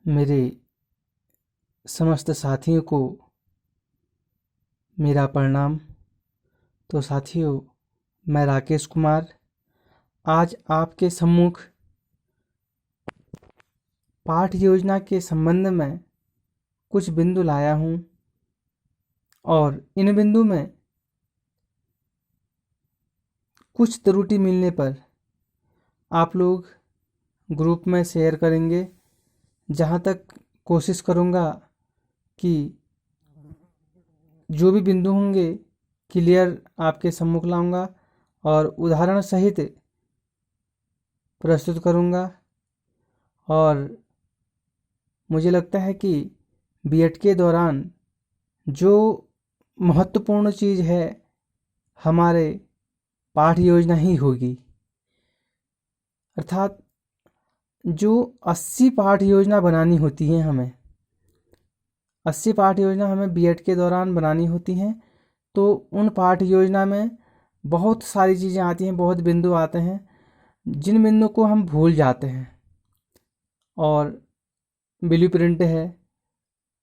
मेरे समस्त साथियों को मेरा प्रणाम। तो साथियों, मैं राकेश कुमार आज आपके सम्मुख पाठ योजना के संबंध में कुछ बिंदु लाया हूँ और इन बिंदु में कुछ त्रुटि मिलने पर आप लोग ग्रुप में शेयर करेंगे। जहाँ तक कोशिश करूँगा कि जो भी बिंदु होंगे क्लियर आपके सम्मुख लाऊंगा और उदाहरण सहित प्रस्तुत करूँगा। और मुझे लगता है कि बीएड के दौरान जो महत्वपूर्ण चीज़ है हमारे पाठ योजना ही होगी। अर्थात जो 80 पाठ योजना बनानी होती है, हमें 80 पाठ योजना हमें बीएड के दौरान बनानी होती हैं। तो उन पाठ योजना में बहुत सारी चीज़ें आती हैं, बहुत बिंदु आते हैं जिन बिंदु को हम भूल जाते हैं। और ब्लू प्रिंट है,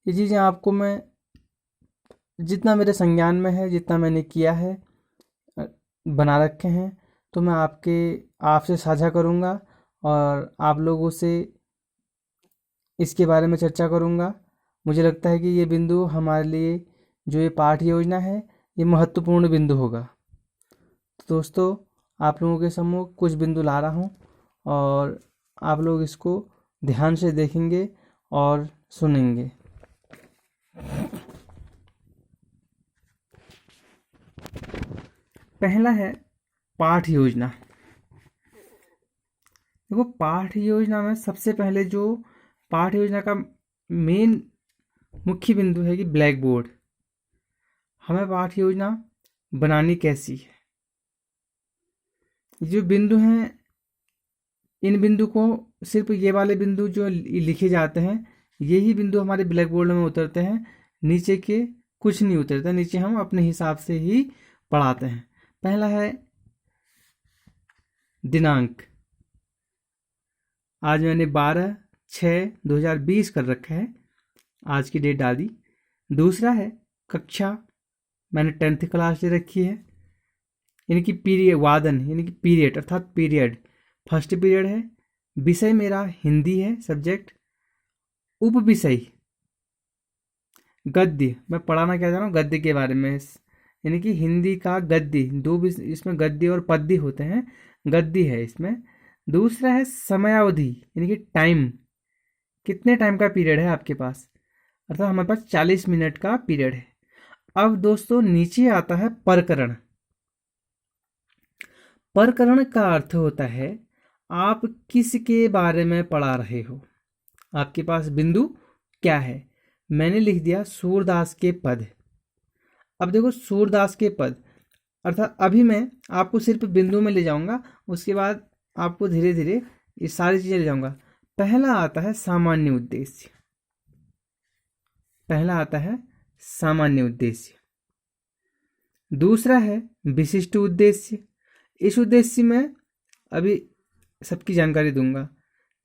ये चीज़ें आपको मैं जितना मेरे संज्ञान में है, जितना मैंने किया है, बना रखे हैं, तो मैं आपसे साझा करूँगा और आप लोगों से इसके बारे में चर्चा करूँगा। मुझे लगता है कि ये बिंदु हमारे लिए, जो ये पाठ योजना है, ये महत्वपूर्ण बिंदु होगा। तो दोस्तों, आप लोगों के सम्मुख कुछ बिंदु ला रहा हूँ और आप लोग इसको ध्यान से देखेंगे और सुनेंगे। पहला है पाठ योजना। देखो, पाठ योजना में सबसे पहले जो पाठ योजना का मेन मुख्य बिंदु है कि ब्लैक बोर्ड। हमें पाठ योजना बनानी कैसी है, जो बिंदु हैं, इन बिंदु को सिर्फ ये वाले बिंदु जो लिखे जाते हैं, यही बिंदु हमारे ब्लैक बोर्ड में उतरते हैं। नीचे के कुछ नहीं उतरता, नीचे हम अपने हिसाब से ही पढ़ाते हैं। पहला है दिनांक। आज मैंने 12/6/2020 कर रखा है, आज की डेट डाली। दूसरा है कक्षा, मैंने 10th क्लास ले रखी है, यानी कि पीरियड वादन, यानी कि पीरियड अर्थात पीरियड फर्स्ट पीरियड है। विषय मेरा हिंदी है, सब्जेक्ट। उप विषय गद्य, मैं पढ़ाना क्या चाह रहा हूँ गद्य के बारे में, यानी कि हिंदी का गद्य। इसमें गद्य और पद्य होते हैं, गद्य है इसमें। दूसरा है समयावधि, यानी कि टाइम, कितने टाइम का पीरियड है आपके पास, अर्थात हमारे पास 40 मिनट का पीरियड है। अब दोस्तों, नीचे आता है प्रकरण। प्रकरण का अर्थ होता है आप किसके बारे में पढ़ा रहे हो, आपके पास बिंदु क्या है। मैंने लिख दिया सूरदास के पद। अब देखो, सूरदास के पद अर्थात अभी मैं आपको सिर्फ बिंदु में ले जाऊंगा, उसके बाद आपको धीरे धीरे ये सारी चीजें ले जाऊंगा। पहला आता है सामान्य उद्देश्य। पहला आता है सामान्य उद्देश्य। दूसरा है विशिष्ट उद्देश्य। इस उद्देश्य में अभी सबकी जानकारी दूंगा।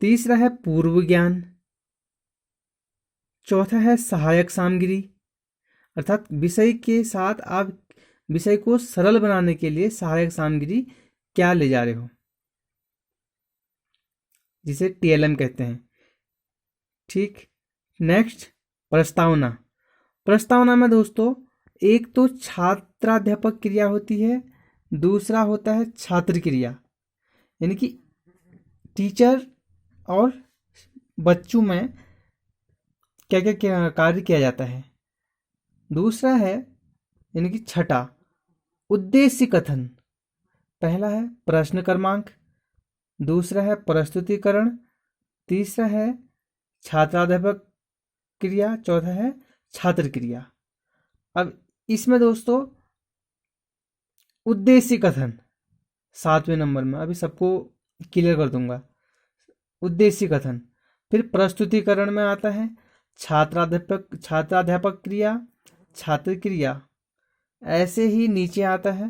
तीसरा है पूर्व ज्ञान। चौथा है सहायक सामग्री, अर्थात विषय के साथ आप विषय को सरल बनाने के लिए सहायक सामग्री क्या ले जा रहे हो, जिसे टीएलएम कहते हैं। ठीक। नेक्स्ट, प्रस्तावना। प्रस्तावना में दोस्तों एक तो छात्राध्यापक क्रिया होती है, दूसरा होता है छात्र क्रिया, यानी कि टीचर और बच्चों में क्या क्या कार्य किया जाता है। दूसरा है, यानी कि छठा, उद्देश्य कथन। पहला है प्रश्न क्रमांक, दूसरा है प्रस्तुतिकरण, तीसरा है छात्राध्यापक क्रिया, चौथा है छात्र क्रिया। अब इसमें दोस्तों उद्देश्य कथन 7वें नंबर में, अभी सबको क्लियर कर दूंगा। उद्देश्य कथन, फिर प्रस्तुतिकरण में आता है छात्राध्यापक क्रिया, छात्र क्रिया। ऐसे ही नीचे आता है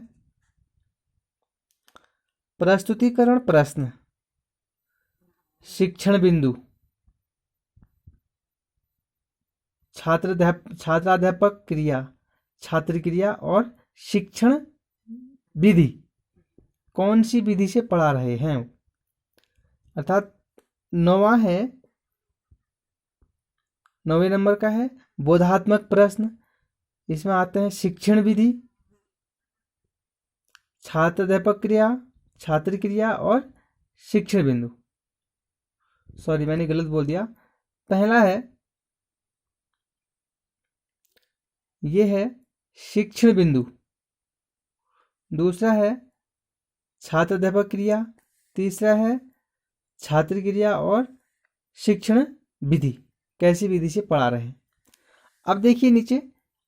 प्रस्तुतिकरण प्रश्न, शिक्षण बिंदु, छात्राध्यापक क्रिया, छात्र क्रिया और शिक्षण विधि कौन सी विधि से पढ़ा रहे हैं। अर्थात 9वें नंबर का है बोधात्मक प्रश्न। इसमें आते हैं शिक्षण विधि, छात्राध्यापक क्रिया, छात्र क्रिया और शिक्षण बिंदु। सॉरी, मैंने गलत बोल दिया। पहला है, यह है शिक्षण बिंदु। दूसरा है छात्राध्यापक क्रिया। तीसरा है छात्र क्रिया और शिक्षण विधि, कैसी विधि से पढ़ा रहे हैं। अब देखिए नीचे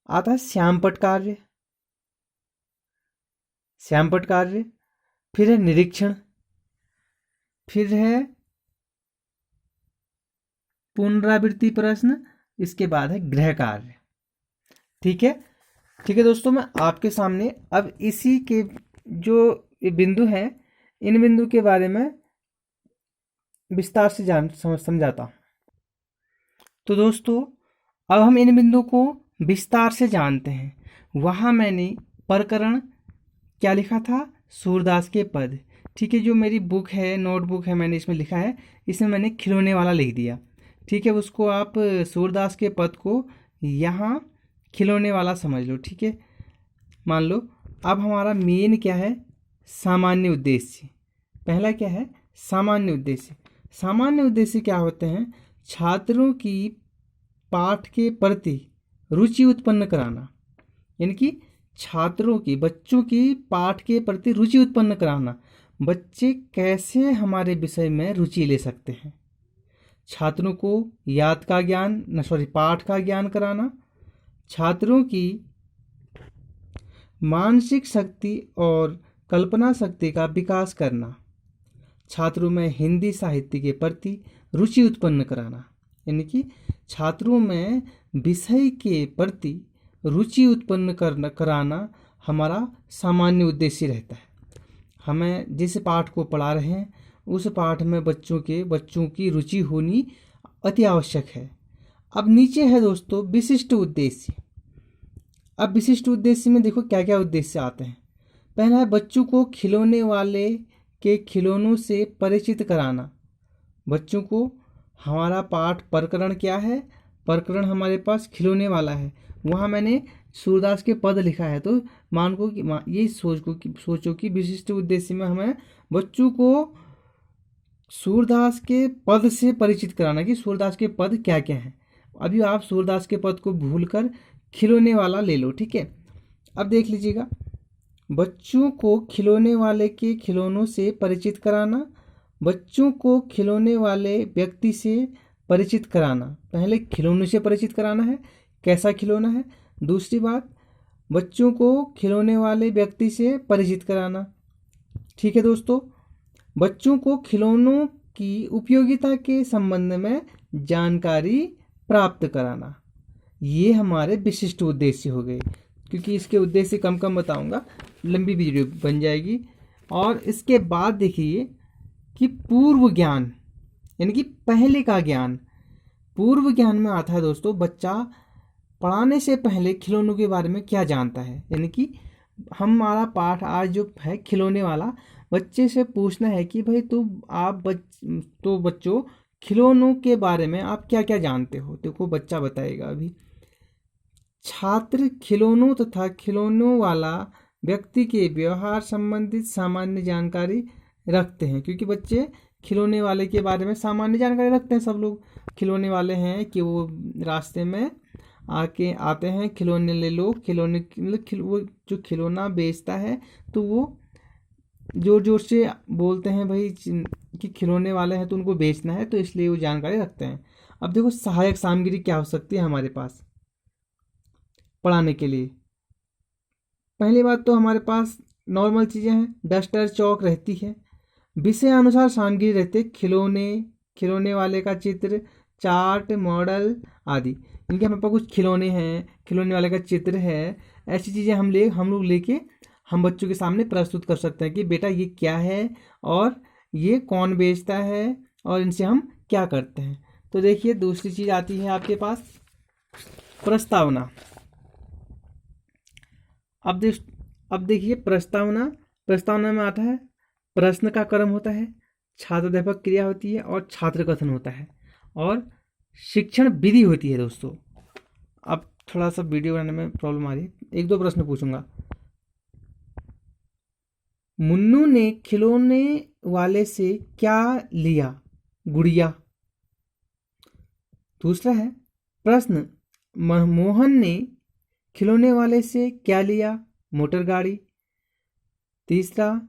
आता है श्यामपट्ट कार्य, श्यामपट्ट कार्य, फिर है निरीक्षण, फिर है पुनरावृत्ति प्रश्न, इसके बाद है गृह कार्य। ठीक है दोस्तों, मैं आपके सामने अब इसी के जो बिंदु हैं, इन बिंदु के बारे में विस्तार से समझाता हूँ। तो दोस्तों, अब हम इन बिंदु को विस्तार से जानते हैं। वहाँ मैंने प्रकरण क्या लिखा था, सूरदास के पद। ठीक है, जो मेरी बुक है, नोटबुक है, मैंने इसमें लिखा है, इसमें मैंने खिलौने वाला लिख दिया। ठीक है, उसको आप सूरदास के पद को यहाँ खिलौने वाला समझ लो। ठीक है, मान लो अब हमारा मेन क्या है, सामान्य उद्देश्य। पहला क्या है, सामान्य उद्देश्य। सामान्य उद्देश्य क्या होते हैं, छात्रों की पाठ के प्रति रुचि उत्पन्न कराना, यानी कि छात्रों की, बच्चों की पाठ के प्रति रुचि उत्पन्न कराना। बच्चे कैसे हमारे विषय में रुचि ले सकते हैं। छात्रों को पाठ का ज्ञान कराना, छात्रों की मानसिक शक्ति और कल्पना शक्ति का विकास करना, छात्रों में हिंदी साहित्य के प्रति रुचि उत्पन्न कराना, यानी कि छात्रों में विषय के प्रति रुचि उत्पन्न कराना हमारा सामान्य उद्देश्य रहता है। हमें जिस पाठ को पढ़ा रहे हैं उस पाठ में बच्चों की रुचि होनी अति आवश्यक है। अब नीचे है दोस्तों विशिष्ट उद्देश्य। अब विशिष्ट उद्देश्य में देखो क्या क्या उद्देश्य आते हैं। पहला है बच्चों को खिलौने वाले के खिलौनों से परिचित कराना। बच्चों को, हमारा पाठ प्रकरण क्या है, प्रकरण हमारे पास खिलौने वाला है, वहाँ मैंने सूरदास के पद लिखा है। तो मान को कि ये सोचो कि विशिष्ट उद्देश्य में हमें बच्चों को सूरदास के पद से परिचित कराना कि सूरदास के पद क्या क्या हैं। अभी आप सूरदास के पद को भूलकर खिलौने वाला ले लो। ठीक है, अब देख लीजिएगा, बच्चों को खिलौने वाले के खिलौनों से परिचित कराना, बच्चों को खिलौने वाले व्यक्ति से परिचित कराना। पहले खिलौनों से परिचित कराना है, कैसा खिलौना है। दूसरी बात, बच्चों को खिलौने वाले व्यक्ति से परिचित कराना। ठीक है दोस्तों, बच्चों को खिलौनों की उपयोगिता के संबंध में जानकारी प्राप्त कराना। ये हमारे विशिष्ट उद्देश्य हो गए, क्योंकि इसके उद्देश्य कम कम बताऊंगा, लंबी वीडियो बन जाएगी। और इसके बाद देखिए कि पूर्व ज्ञान, यानी कि पहले का ज्ञान। पूर्व ज्ञान में आता है दोस्तों, बच्चा पढ़ाने से पहले खिलौनों के बारे में क्या जानता है। यानी कि हमारा पाठ आज जो है खिलौने वाला, बच्चे से पूछना है कि भाई बच्चों खिलौनों के बारे में आप क्या क्या जानते हो। देखो बच्चा बताएगा। अभी छात्र खिलौनों तथा खिलौनों वाला व्यक्ति के व्यवहार संबंधित सामान्य जानकारी रखते हैं, क्योंकि बच्चे खिलौने वाले के बारे में सामान्य जानकारी रखते हैं। सब लोग खिलौने वाले हैं कि वो रास्ते में आते हैं, खिलौने ले लो, खिलौने वो जो खिलौना बेचता है तो वो जोर जोर से बोलते हैं भाई कि खिलौने वाले हैं तो उनको बेचना है, तो इसलिए वो जानकारी रखते हैं। अब देखो सहायक सामग्री क्या हो सकती है हमारे पास पढ़ाने के लिए। पहली बात तो हमारे पास नॉर्मल चीज़ें हैं, डस्टर, चौक रहती है। विषय अनुसार सामग्री रहती है, खिलौने वाले का चित्र, चार्ट, मॉडल आदि। इनके हमारे पास कुछ खिलौने हैं, खिलौने वाले का चित्र है, ऐसी चीज़ें हम लोग लेके हम बच्चों के सामने प्रस्तुत कर सकते हैं कि बेटा ये क्या है और ये कौन बेचता है और इनसे हम क्या करते हैं। तो देखिए दूसरी चीज़ आती है आपके पास प्रस्तावना। अब देखिए प्रस्तावना में आता है प्रश्न का क्रम होता है, छात्र अध्यापक क्रिया होती है और छात्र कथन होता है और शिक्षण विधि होती है दोस्तों। अब थोड़ा सा वीडियो बनाने में प्रॉब्लम आ रही है, एक दो प्रश्न पूछूंगा। मुन्नू ने खिलौने वाले से क्या लिया? गुड़िया। दूसरा है प्रश्न, मोहन ने खिलौने वाले से क्या लिया? मोटर गाड़ी। तीसरा,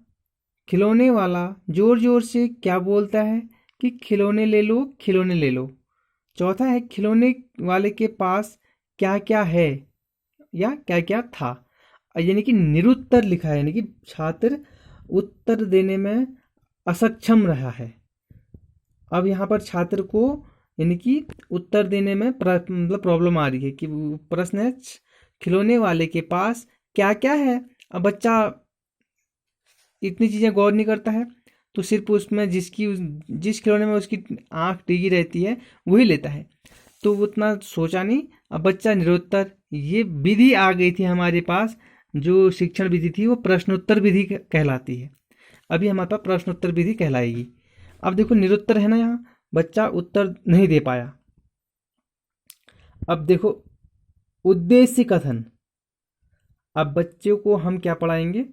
खिलौने वाला जोर जोर से क्या बोलता है कि खिलौने ले लो, खिलौने ले लो। चौथा है खिलौने वाले के पास क्या क्या है या क्या क्या था। यानी कि निरुत्तर लिखा है, यानी कि छात्र उत्तर देने में असक्षम रहा है। अब यहाँ पर छात्र को यानी कि उत्तर देने में मतलब प्रॉब्लम आ रही है कि प्रश्न है खिलौने वाले के पास क्या क्या है। अब बच्चा इतनी चीज़ें गौर नहीं करता है, तो सिर्फ उसमें जिस खिलौने में उसकी आँख टिकी रहती है वही लेता है, तो वो उतना सोचा नहीं। अब बच्चा निरुत्तर। ये विधि आ गई थी हमारे पास, जो शिक्षण विधि थी वो प्रश्नोत्तर विधि कहलाती है। अभी हमारे पास प्रश्नोत्तर विधि कहलाएगी। अब देखो निरुत्तर है ना, यहाँ बच्चा उत्तर नहीं दे पाया। अब देखो उद्देश्य कथन। अब बच्चों को हम क्या पढ़ाएंगे?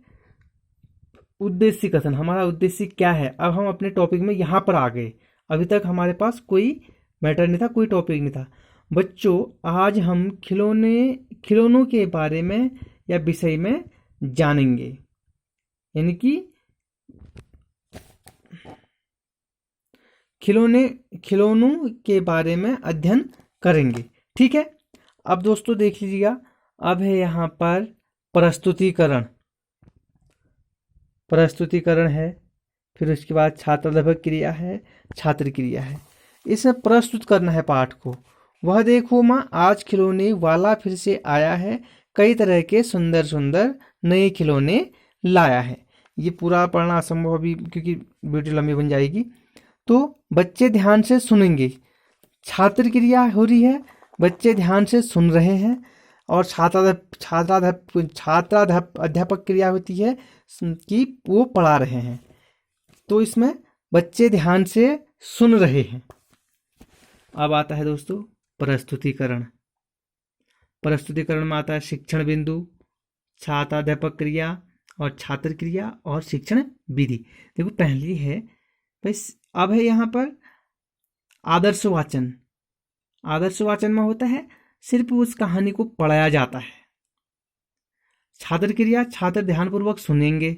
उद्देश्य कथन। हमारा उद्देश्य क्या है? अब हम अपने टॉपिक में यहाँ पर आ गए। अभी तक हमारे पास कोई मैटर नहीं था, कोई टॉपिक नहीं था। बच्चों आज हम खिलौनों के बारे में या विषय में जानेंगे, यानी कि खिलौनों के बारे में अध्ययन करेंगे। ठीक है। अब दोस्तों देख लीजिएगा, अब है यहाँ पर प्रस्तुतिकरण है, फिर उसके बाद छात्राध्यापक क्रिया है, छात्र क्रिया है। इसमें प्रस्तुत करना है पाठ को। वह देखो माँ आज खिलौने वाला फिर से आया है, कई तरह के सुंदर सुंदर नए खिलौने लाया है। ये पूरा पढ़ना असंभव अभी, क्योंकि वीडियो लंबी बन जाएगी। तो बच्चे ध्यान से सुनेंगे। छात्र क्रिया हो रही है, बच्चे ध्यान से सुन रहे हैं। और अध्यापक क्रिया होती है कि वो पढ़ा रहे हैं, तो इसमें बच्चे ध्यान से सुन रहे हैं। अब आता है दोस्तों प्रस्तुतिकरण। प्रस्तुतिकरण में आता है शिक्षण बिंदु, छात्राध्यापक क्रिया और छात्र क्रिया और शिक्षण विधि। देखो पहली है बस। अब है यहाँ पर आदर्श वाचन। आदर्श वाचन में होता है सिर्फ उस कहानी को पढ़ाया जाता है। छात्र क्रिया, छात्र ध्यानपूर्वक सुनेंगे।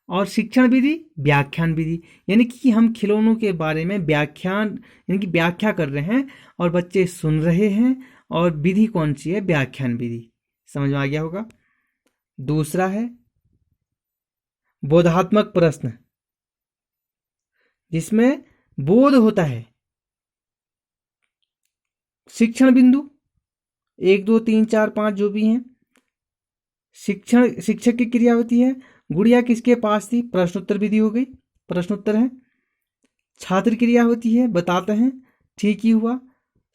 और शिक्षण विधि व्याख्यान विधि, यानी कि हम खिलौनों के बारे में व्याख्या कर रहे हैं और बच्चे सुन रहे हैं। और विधि कौन सी है? व्याख्यान विधि। समझ में आ गया होगा। दूसरा है बोधात्मक प्रश्न, जिसमें बोध होता है। शिक्षण बिंदु 1 2 3 4 5 जो भी हैं। शिक्षक की क्रिया होती है गुड़िया किसके पास थी? प्रश्नोत्तर विधि हो गई, प्रश्नोत्तर है। छात्र क्रिया होती है बताते हैं ठीक ही हुआ,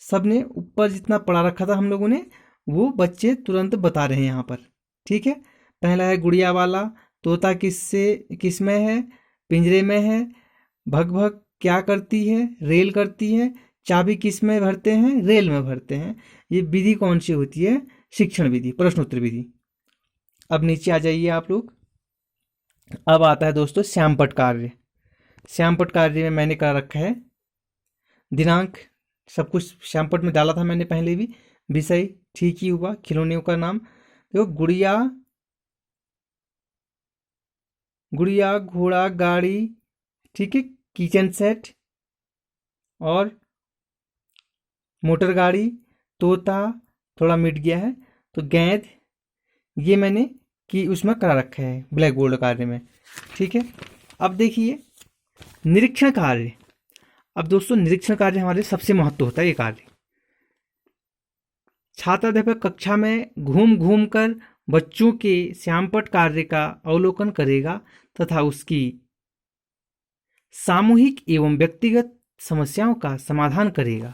सबने ऊपर जितना पढ़ा रखा था हम लोगों ने वो बच्चे तुरंत बता रहे हैं यहाँ पर। ठीक है। पहला है गुड़िया वाला, तोता किस में है? पिंजरे में है। भग भग क्या करती है? रेल करती है। चाबी किस में भरते हैं? रेल में भरते हैं। ये विधि कौन सी होती है? शिक्षण विधि, प्रश्नोत्तर विधि। अब नीचे आ जाइए आप लोग। अब आता है दोस्तों श्यामपट्ट कार्य। श्यामपट्ट कार्य में मैंने कर रखा है दिनांक, सब कुछ श्यामपट्ट में डाला था मैंने पहले भी। विषय ठीक ही हुआ, खिलौने का नाम देखो गुड़िया घोड़ा गाड़ी, ठीक है। किचन सेट और मोटर गाड़ी, तोता थोड़ा मिट गया है, तो गेंद, ये मैंने कि उसमें करा रखा है ब्लैक बोर्ड कार्य में। ठीक है। अब देखिए निरीक्षण कार्य। अब दोस्तों निरीक्षण कार्य हमारे सबसे महत्व होता है। ये कार्य छात्राध्यापक कक्षा में घूम घूम कर बच्चों के श्यामपट्ट कार्य का अवलोकन करेगा तथा उसकी सामूहिक एवं व्यक्तिगत समस्याओं का समाधान करेगा।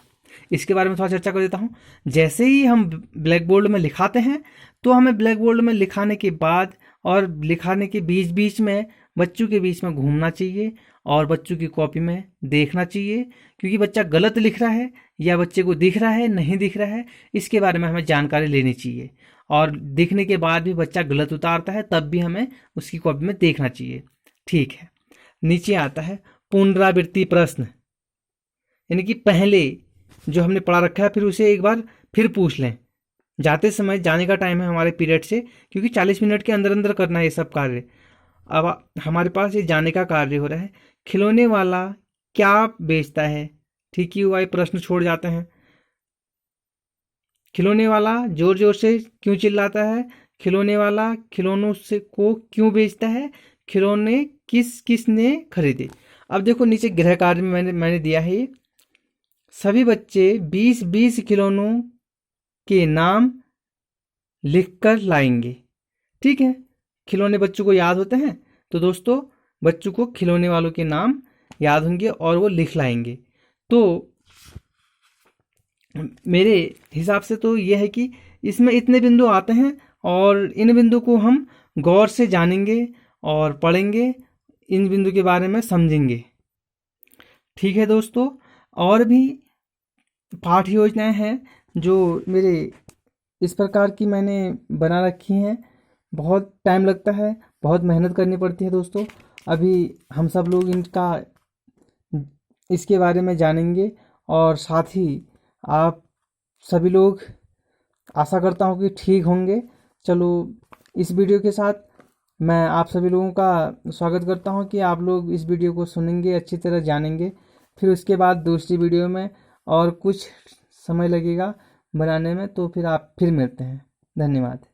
इसके बारे में थोड़ा चर्चा कर देता हूँ। जैसे ही हम ब्लैक बोर्ड में लिखाते हैं तो हमें ब्लैक बोर्ड में लिखाने के बाद और लिखाने के बीच बीच में बच्चों के बीच में घूमना चाहिए और बच्चों की कॉपी में देखना चाहिए, क्योंकि बच्चा गलत लिख रहा है या बच्चे को दिख रहा है नहीं दिख रहा है, इसके बारे में हमें जानकारी लेनी चाहिए। और दिखने के बाद भी बच्चा गलत उतारता है तब भी हमें उसकी कॉपी में देखना चाहिए। ठीक है, नीचे आता है पुनरावृत्ति प्रश्न, यानी कि पहले जो हमने पढ़ा रखा है फिर उसे एक बार फिर पूछ लें। जाते समय, जाने का टाइम है हमारे पीरियड से, क्योंकि 40 मिनट के अंदर अंदर करना है ये सब कार्य। अब हमारे पास ये जाने का कार्य हो रहा है, खिलौने वाला क्या बेचता है। ठीक ही हुआ, ये प्रश्न छोड़ जाते हैं। खिलौने वाला जोर जोर से क्यों चिल्लाता है, खिलौने वाला खिलौनों से को क्यों बेचता है, खिलौने किस किस ने खरीदे। अब देखो नीचे गृह कार्य में मैंने दिया है ये, सभी बच्चे 20-20 खिलौनों के नाम लिखकर लाएंगे। ठीक है, खिलौने बच्चों को याद होते हैं, तो दोस्तों बच्चों को खिलौने वालों के नाम याद होंगे और वो लिख लाएंगे। तो मेरे हिसाब से तो यह है कि इसमें इतने बिंदु आते हैं और इन बिंदु को हम गौर से जानेंगे और पढ़ेंगे, इन बिंदु के बारे में समझेंगे। ठीक है दोस्तों, और भी पाठ योजनाएं हैं जो मेरे इस प्रकार की मैंने बना रखी हैं। बहुत टाइम लगता है, बहुत मेहनत करनी पड़ती है दोस्तों। अभी हम सब लोग इसके बारे में जानेंगे और साथ ही आप सभी लोग, आशा करता हूँ कि ठीक होंगे। चलो, इस वीडियो के साथ मैं आप सभी लोगों का स्वागत करता हूँ कि आप लोग इस वीडियो को सुनेंगे, अच्छी तरह जानेंगे। फिर उसके बाद दूसरी वीडियो में और कुछ समय लगेगा बनाने में, तो फिर आप फिर मिलते हैं। धन्यवाद।